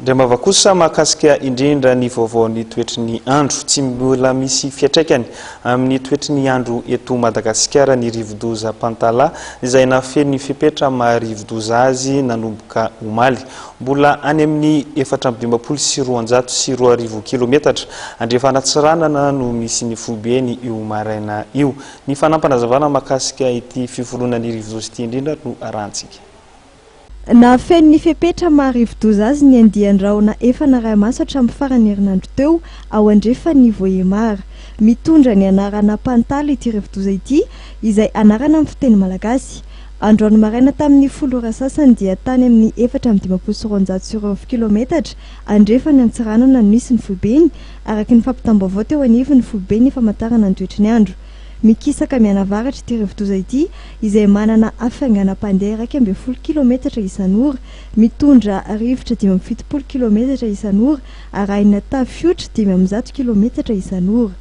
Ndre mavakosa mahakasika indrindra ny vaovaon'ny toetry ny andro tsy mbola misy fiatraikany amin'ny toetry ny andro eto Madagasikara ny rivodoza Pantala izay nafeny fepetra maharivodoza azy nanomboka omaly mbola any amin'ny 420 kilometatra andrefana Tsiranana no misy ny fobeny io maraina io. Ny fanampazavana mahakasika ity fiforoanan'ny rivodoza ity indrindra no arantsika. Na fen'ny fepetra maharivodoza azy ny andian-drahona efa naraha-maso hatramin'ny farany herinandro teo ao andrefany Vohemara. Mitondra ny anarana Pantala ity rivodoza ity izay anarana amin'ny fiteny malagasy. Androany maraina tamin'ny 10 ora sasany dia tany amin'ny 420 kilometatra andrefany Antsiranana no nisy ny fobeny araka ny fampitam-baovao teo anivy ny fobeny famantarana ny toetry ny andro. Mikisaka mianavaratra ity rivodoza ity izay manana hafainganam-pandeha 12 kilometatra isan'ora, mitondra rivotra 7 kilometatra isan'ora, arahina tafiotra 10 kilometatra isan'ora.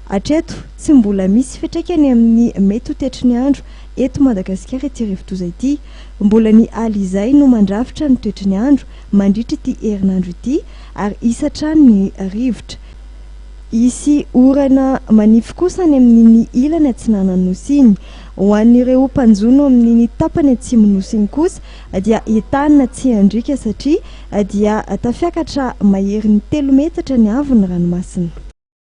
Hatreto tsy mbola misy fiatraikany amin'ny mety ho tetry ny andro eto Madagasikara ity rivodoza ity, mbola ny ala izay no mandrafitra ny toetry ny andro mandritra ity herinandro ity ary isatrany ny rivotra. Isy orana manify kosa any amin'ny ilany atsinanan'ny nosy iny. Ho an'ireo mpanjono amin'ny tapany atsimo nosy iny kosa dia entanina tsy handrika satria dia tafiakatra maherin'ny 3 metatra ny avon'ny ranomasina.